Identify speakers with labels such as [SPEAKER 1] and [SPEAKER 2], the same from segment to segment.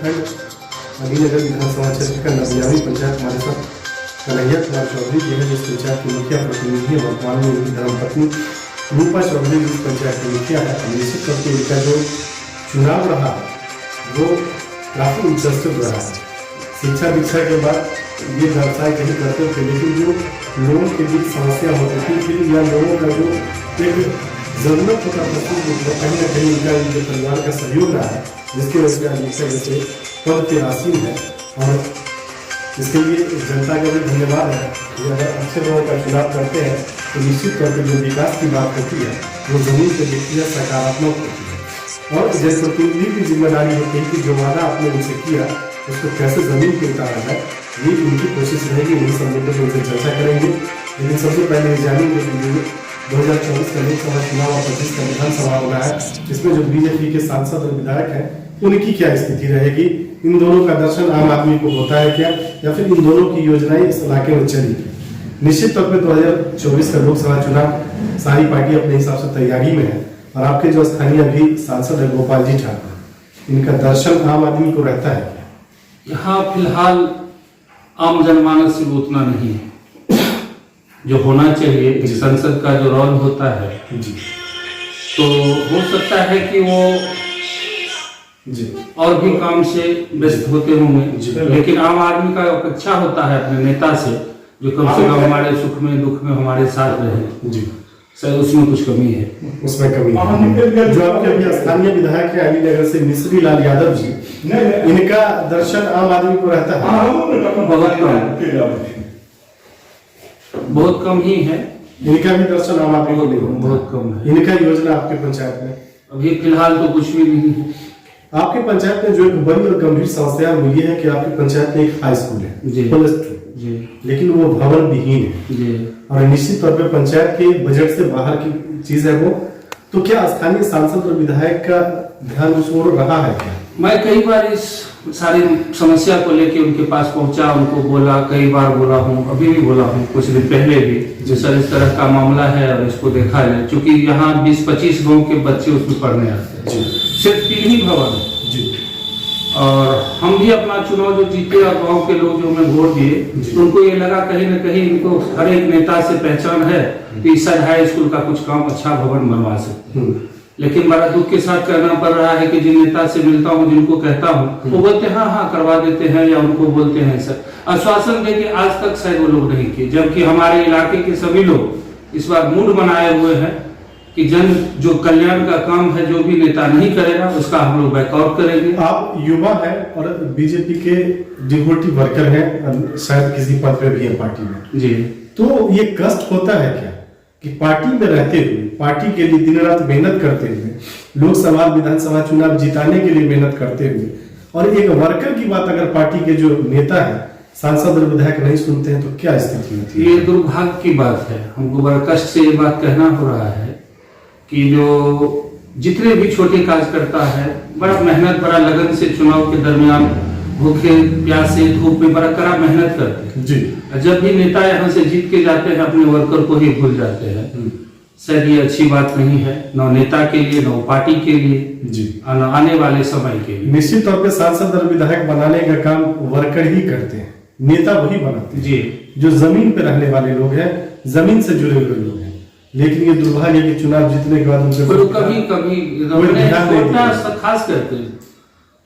[SPEAKER 1] प्रखंड अलीनगर विधानसभा क्षेत्र का नदियावी पंचायत हमारे साथ कन्हैया कुमार चौधरी जी है, जिस पंचायत के मुखिया प्रतिनिधि है। वर्तमान में उनकी धर्मपत्नी रूपा चौधरी जिस पंचायत के मुखिया है। निश्चित तौर पर इनका जो चुनाव रहा वो काफ़ी इंटरेस्टिंग रहा है। शिक्षा दीक्षा के बाद ये व्यवसाय कहीं करते थे, लेकिन जो लोगों के बीच समस्या होती थी फिर या लोगों का जो एक ज़रूरत होता था कहीं ना कहीं उनका जो परिवार का सहयोग रहा है, जिसकी वजह से हमेशा जैसे पद पे आसीन है। और इसके लिए जनता का भी धन्यवाद है कि अगर अच्छे लोगों का चुनाव करते हैं तो निश्चित तौर पर जो विकास की बात होती है वो जमीन पर देखती है, सकारात्मक होती है। और जनप्रतिनिधि की जिम्मेदारी होती है कि जो वादा आपने उनसे किया उसको कैसे जमीन पर उतारा जाए, ये उनकी कोशिश रहेगी। इन्हीं सब मुद्दों पर उनसे चर्चा करेंगे। लेकिन सबसे पहले ये जानेंगे कि 2024 का लोकसभा चुनाव और 25 का विधानसभा होना है, इसमें जो बीजेपी के सांसद और विधायक हैं उनकी क्या स्थिति रहेगी, इन दोनों का दर्शन आम आदमी को होता है क्या, या फिर इन दोनों की योजनाएं इस इलाके में चली। निश्चित तौर पर 2024 का लोकसभा चुनाव सारी पार्टी अपने हिसाब से तैयारी में है। और आपके जो स्थानीय अभी सांसद है गोपाल जी ठाकुर, इनका दर्शन आम आदमी को रहता है क्या?
[SPEAKER 2] यहाँ फिलहाल आम जनमानस से उतना नहीं है जो होना चाहिए। एक संसद का जो रोल होता है
[SPEAKER 1] जी,
[SPEAKER 2] तो हो सकता है कि वो
[SPEAKER 1] जी
[SPEAKER 2] और भी काम से व्यस्त होते होंगे, लेकिन आम आदमी का अपेक्षा होता है अपने नेता से जो कम से कम हमारे सुख में दुख में हमारे साथ रहे।
[SPEAKER 1] जी,
[SPEAKER 2] शायद उसमें कुछ कमी है।
[SPEAKER 1] उसमें कमी है। जो आपके अभी स्थानीय विधायक है अलीनगर से मिश्री लाल यादव जी, इनका दर्शन आम आदमी को रहता है?
[SPEAKER 2] बहुत कम ही है।
[SPEAKER 1] इनका भी दर्शन आम आदमी को नहीं होता?
[SPEAKER 2] बहुत कम है।
[SPEAKER 1] इनका योजना आपके पंचायत में
[SPEAKER 2] अभी फिलहाल तो कुछ भी नहीं है।
[SPEAKER 1] आपके पंचायत में जो एक बड़ी और गंभीर समस्या मिली है कि आपकी पंचायत में एक हाई स्कूल है
[SPEAKER 2] जी,
[SPEAKER 1] जी, लेकिन वो भवन विहीन है
[SPEAKER 2] जी।
[SPEAKER 1] और निश्चित तौर पे पंचायत के बजट से बाहर की चीज है वो। तो क्या स्थानीय सांसद और विधायक का ध्यान उस ओर रहा है क्या?
[SPEAKER 2] मैं कई बार इस सारी समस्या को लेकर उनके पास पहुंचा, उनको बोला, कई बार बोला हूं, अभी भी बोला हूं, कुछ दिन पहले भी जो सर इस तरह का मामला है और इसको देखा जाए, क्योंकि यहाँ 20-25 गाँव के बच्चे उसमें पढ़ने आते हैं। सिर्फ 3 ही भवन
[SPEAKER 1] जी,
[SPEAKER 2] और हम भी अपना चुनाव जो जीते और गांव के लोग जो हमें वोट दिए, तो उनको ये लगा कहीं न कहीं इनको हर एक नेता से पहचान है कि इस हाई स्कूल का कुछ काम अच्छा भवन बनवा सकते। लेकिन बड़ा दुख के साथ कहना पड़ रहा है कि जिन नेता से मिलता हूँ, जिनको कहता हूँ, वो बोलते हैं हाँ करवा देते हैं, या उनको बोलते हैं सर आश्वासन दे के आज तक शायद वो लोग नहीं किए। जबकि हमारे इलाके के सभी लोग इस बार मूड बनाए हुए हैं कि जन जो कल्याण का काम है जो भी नेता नहीं करेगा उसका हम लोग बैकआउट करेंगे।
[SPEAKER 1] आप युवा हैं और बीजेपी के डिवोटी वर्कर हैं, शायद किसी पद पे भी है पार्टी में
[SPEAKER 2] जी,
[SPEAKER 1] तो ये कष्ट होता है क्या कि पार्टी में रहते हुए, पार्टी के लिए दिन रात मेहनत करते हुए, लोकसभा विधानसभा चुनाव जिताने के लिए मेहनत करते हुए, और एक वर्कर की बात अगर पार्टी के जो नेता है सांसद और विधायक नहीं सुनते हैं तो क्या स्थिति होती है?
[SPEAKER 2] ये दुर्भाग्य की बात है। हमको बड़ा कष्ट से ये बात कहना हो रहा है कि जो जितने भी छोटे कार्यकर्ता है बड़ा मेहनत, बड़ा लगन से चुनाव के दरमियान भूखे प्यासे धूप में बड़ा कड़ा मेहनत करते हैं
[SPEAKER 1] जी।
[SPEAKER 2] जब भी नेता यहाँ से जीत के जाते हैं अपने वर्कर को ही भूल जाते हैं। शायद ये अच्छी बात नहीं है, न नेता के लिए, न पार्टी के लिए
[SPEAKER 1] जी,
[SPEAKER 2] न आने वाले समय के लिए।
[SPEAKER 1] निश्चित तौर पे सांसद और विधायक बनाने का काम वर्कर ही करते हैं, नेता वही बनाते हैं
[SPEAKER 2] जी,
[SPEAKER 1] जो जमीन पे रहने वाले लोग हैं, जमीन से जुड़े हुए लोग हैं। लेकिन ये दुर्भाग्य कि चुनाव जीतने के बाद उनसे
[SPEAKER 2] कभी खास करके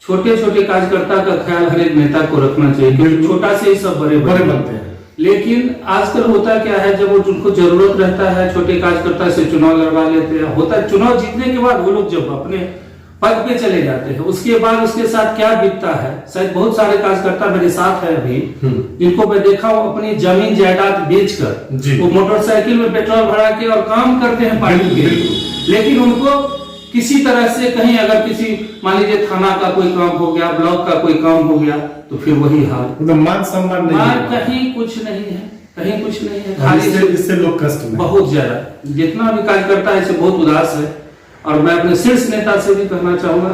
[SPEAKER 2] छोटे छोटे कार्यकर्ता का ख्याल हर एक नेता को रखना चाहिए, क्योंकि छोटा से ही सब बड़े
[SPEAKER 1] बनते हैं।
[SPEAKER 2] लेकिन आजकल होता क्या है, जब वो उनको जरूरत रहता है छोटे कार्यकर्ता से चुनाव लड़वा लेते हैं। होता है चुनाव जीतने के बाद वो लोग जब अपने पद पे चले जाते हैं, उसके बाद उसके साथ क्या बीतता है। शायद बहुत सारे कार्यकर्ता मेरे साथ है अभी, जिनको मैं देखा हूँ अपनी जमीन जायदाद बेचकर वो मोटरसाइकिल में पेट्रोल भरा के और काम करते हैं पार्टी के लिए। लेकिन उनको किसी तरह से कहीं अगर किसी मान लीजिए थाना का कोई काम हो गया, ब्लॉक का कोई काम हो गया, तो फिर वही हाल,
[SPEAKER 1] मान सम्मान नहीं है,
[SPEAKER 2] कहीं कुछ नहीं है, कहीं कुछ नहीं है। खाली
[SPEAKER 1] इससे लोग कष्ट में
[SPEAKER 2] बहुत ज्यादा, जितना भी कार्यकर्ता है बहुत उदास है। और मैं अपने शीर्ष नेता से भी कहना चाहूंगा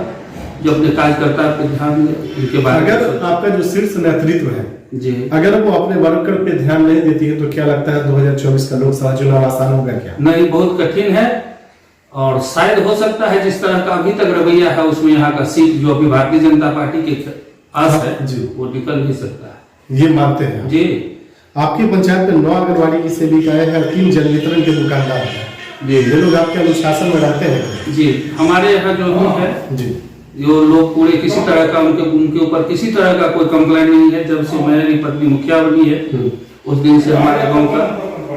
[SPEAKER 2] जो अपने कार्यकर्ता पे ध्यान दे, उनके बारे में।
[SPEAKER 1] अगर आपका जो शीर्ष नेतृत्व है
[SPEAKER 2] जी,
[SPEAKER 1] अगर वो अपने वर्कर पे ध्यान नहीं देती है तो क्या लगता है 2024 का लोकसभा चुनाव आसान होगा क्या?
[SPEAKER 2] नहीं, बहुत कठिन है। और शायद हो सकता है जिस तरह का अभी तक रवैया है उसमें यहाँ का सीट जो अभी भारतीय जनता पार्टी के आस है
[SPEAKER 1] जी।
[SPEAKER 2] वो निकल भी सकता है।
[SPEAKER 1] ये मानते हैं
[SPEAKER 2] जी
[SPEAKER 1] आपकी पंचायत में 9 आंगनबाड़ी की सेविकाएं हैं और 3 जन वितरण के दुकानदार हैं।
[SPEAKER 2] जी
[SPEAKER 1] ये लोग आपके अनुशासन में रहते हैं?
[SPEAKER 2] जी हमारे यहाँ जो भी है
[SPEAKER 1] जी
[SPEAKER 2] जो लोग पूरे किसी तरह का उनके ऊपर किसी तरह का कोई कंप्लेंट नहीं है। जब से मेरी पत्नी मुखिया बनी है उस दिन से हमारे गांव का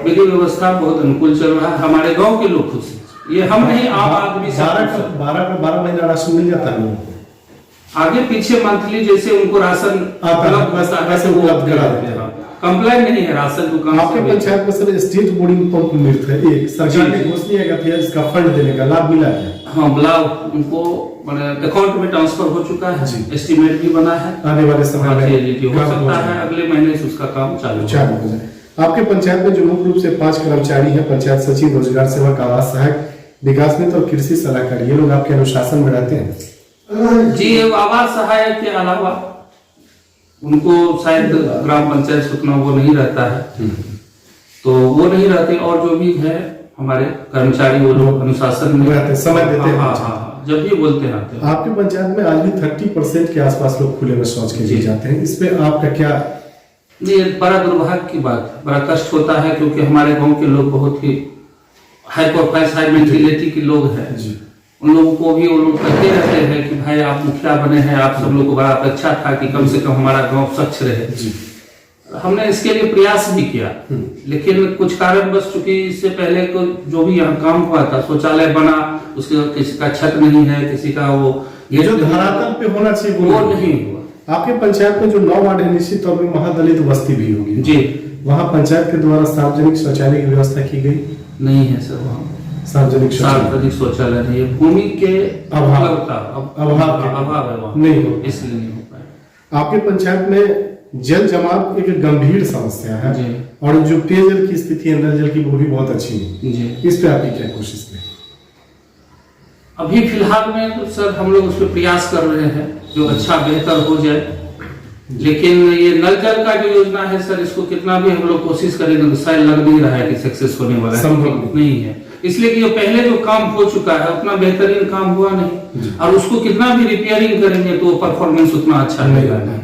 [SPEAKER 2] विधि व्यवस्था बहुत अनुकूल चल रहा है। हमारे गांव के लोग खुश हैं। ये हम नहीं आम आदमी सब खुश हैं।
[SPEAKER 1] 12 महीना राशन मिल जाता है लोगों को?
[SPEAKER 2] आगे पीछे मंथली जैसे उनको राशन
[SPEAKER 1] वैसे उपलब्ध करा देते हैं।
[SPEAKER 2] कंप्लेंट नहीं है राशन दुकान
[SPEAKER 1] आपके पंचायत में सर स्टेट बोर्डिंग पंप मिलत है एक सरकार ने घोषणा किया था इसका फंड देने का लाभ मिला है?
[SPEAKER 2] हाँ लाभ उनको अकाउंट में ट्रांसफर हो चुका है। एस्टीमेट भी बना है।
[SPEAKER 1] आने वाले समय में
[SPEAKER 2] हो सकता है अगले महीने से उसका काम चालू हो
[SPEAKER 1] जाए। आपके पंचायत में जो मुख्य रूप से 5 कर्मचारी हैं, पंचायत सचिव, रोजगार सेवक, आवास सहायक, विकास मित्र और कृषि सलाहकार, ये लोग आपके अनुशासन में रहते हैं?
[SPEAKER 2] जी आवास सहायक के अलावा उनको शायद ग्राम पंचायत सुतना वो नहीं रहता है तो वो नहीं रहते और जो भी है हमारे कर्मचारी वो लोग अनुशासन में
[SPEAKER 1] रहते, समय देते हैं।
[SPEAKER 2] हाँ जब भी बोलते हैं आते हैं।
[SPEAKER 1] आपकी पंचायत में आज भी 30% के आसपास लोग खुले में शौच के लिए जाते हैं, इस पे आपका क्या?
[SPEAKER 2] ये बड़ा दुर्भाग्य की बात है, बड़ा कष्ट होता है क्योंकि हमारे गांव के लोग बहुत ही हाई प्रोफाइल हाई मेंटेलिटी के लोग हैं। उन लोगों को भी वो लोग कहते रहते हैं कि भाई आप मुखिया बने हैं, आप सब लोग को बड़ा अपेक्षा था कि कम से कम हमारा गांव स्वच्छ रहे। हमने इसके लिए प्रयास भी किया लेकिन कुछ कारण बस चूंकि इससे पहले को जो भी यहाँ काम हुआ था शौचालय बना उसके किसी का छत नहीं है, किसी का वो
[SPEAKER 1] ये जो धरातल पे होना चाहिए
[SPEAKER 2] वो नहीं हुआ।
[SPEAKER 1] आपके पंचायत में जो 9 वार्ड है निश्चित तौर पर महादलित बस्ती भी होगी
[SPEAKER 2] जी,
[SPEAKER 1] वहाँ पंचायत के द्वारा सार्वजनिक शौचालय की व्यवस्था की गई
[SPEAKER 2] नहीं है सर। वहाँ
[SPEAKER 1] सार्वजनिक
[SPEAKER 2] शौचालय नहीं है, भूमि के अभाव है वहाँ
[SPEAKER 1] नहीं हो,
[SPEAKER 2] इसलिए नहीं हो पाया।
[SPEAKER 1] आपके पंचायत में जल जमाव एक गंभीर समस्या है और जो पेयजल की स्थिति है, नल जल की, वो भी बहुत अच्छी है। इस पे आपकी क्या कोशिश है?
[SPEAKER 2] अभी फिलहाल में तो सर हम लोग उस पर प्रयास कर रहे हैं जो अच्छा बेहतर हो जाए, लेकिन ये नल जल का जो योजना है सर इसको कितना भी हम लोग कोशिश करेंगे तो शायद लग नहीं रहा है कि सक्सेस होने वाला है, संभव नहीं है। इसलिए कि पहले जो काम हो चुका है उतना बेहतरीन काम हुआ नहीं और उसको कितना भी रिपेयरिंग करेंगे तो परफॉर्मेंस उतना अच्छा नहीं।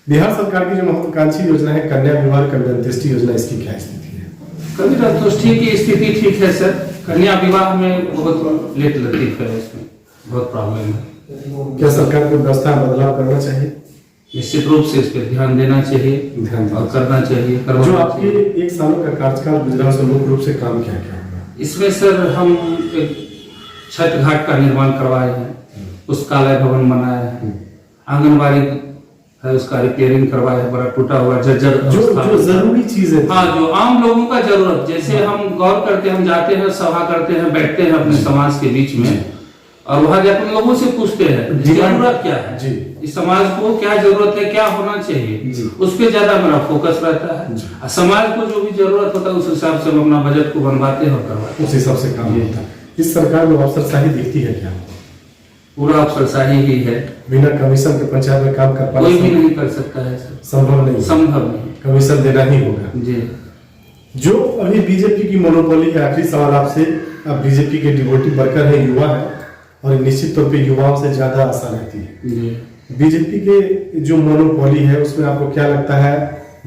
[SPEAKER 1] बिहार सरकार की जो महत्वाकांक्षी योजना है कन्या विवाह कन्या अंत्येष्टि योजना, इसकी क्या स्थिति है?
[SPEAKER 2] कन्या अंत्येष्टि की स्थिति ठीक है सर, कन्या विवाह में बहुत लेट लतीफ है, इसमें बहुत प्रॉब्लम है।
[SPEAKER 1] क्या सरकार को व्यवस्था बदलाव करना चाहिए?
[SPEAKER 2] निश्चित रूप से इस पर ध्यान देना चाहिए और करना चाहिए।
[SPEAKER 1] जो आपके 1 सालों का कार्यकाल गुजरा उसमें मुख्य रूप से काम क्या क्या होगा?
[SPEAKER 2] इसमें सर हम एक छठ घाट का निर्माण करवाए हैं, पुस्तकालय भवन बनाया है, आंगनबाड़ी है उसका रिपेयरिंग करवाया है, बड़ा टूटा हुआ जर्जर
[SPEAKER 1] जो जरूरी चीजें,
[SPEAKER 2] हाँ जो आम लोगों का जरूरत, जैसे हम गौर करते हैं, हम जाते हैं सभा करते हैं, बैठते हैं अपने समाज के बीच में और वहां जाकर लोगों से पूछते हैं जरूरत क्या है, इस समाज को क्या जरूरत है, क्या होना चाहिए, उस पर ज्यादा मेरा फोकस रहता है। समाज को जो भी जरूरत होता है उस हिसाब से हम अपना बजट को बनवाते हैं और करवाते हैं,
[SPEAKER 1] उस हिसाब से काम होता है। इस सरकार में अफसरशाही दिखती है क्या?
[SPEAKER 2] पूरा अफसरशाही ही है,
[SPEAKER 1] बिना कमीशन के पंचायत में काम कर
[SPEAKER 2] कोई भी नहीं कर सकता है सर,
[SPEAKER 1] संभव नहीं, कमीशन देना ही होगा
[SPEAKER 2] जी।
[SPEAKER 1] जो अभी बीजेपी की मोनोपोली है, आखिरी सवाल आपसे, अब बीजेपी के डिवोटी वर्कर है, युवा है और निश्चित तौर पे युवाओं से ज्यादा आशा रहती है। बीजेपी के जो मोनोपोली है उसमें आपको क्या लगता है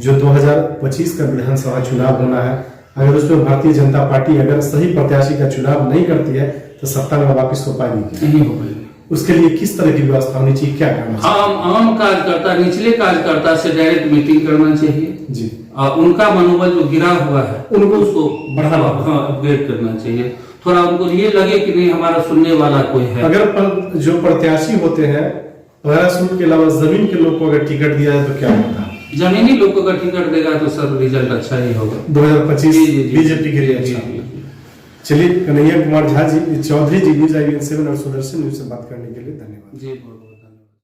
[SPEAKER 1] जो 2025 का विधानसभा चुनाव होना है, अगर उसमें भारतीय जनता पार्टी अगर सही प्रत्याशी का चुनाव नहीं करती है तो सत्ता में वापिस हो पाएगी?
[SPEAKER 2] नहीं हो पाएगी।
[SPEAKER 1] उसके लिए किस तरह की व्यवस्था होनी चाहिए, क्या करना चाहिए?
[SPEAKER 2] आम कार्यकर्ता, निचले कार्यकर्ता से डायरेक्ट मीटिंग करना चाहिए जी, और उनका मनोबल जो गिरा हुआ है उनको उसको बढ़ावा, अपग्रेड करना चाहिए, थोड़ा उनको ये लगे कि नहीं हमारा सुनने वाला कोई है।
[SPEAKER 1] अगर जो प्रत्याशी होते हैं पैराशूट के अलावा जमीन के लोग को अगर टिकट दिया जाए तो क्या होता है?
[SPEAKER 2] जमीनी लोग को अगर टिकट देगा तो सर रिजल्ट अच्छा ही होगा
[SPEAKER 1] 2025 बीजेपी के लिए अच्छा। चलिए, कन्हैया कुमार झा जी, चौधरी जी, न्यूज़ IVN7 और सुदर्शन न्यूज़ से बात करने के लिए धन्यवाद
[SPEAKER 2] जी।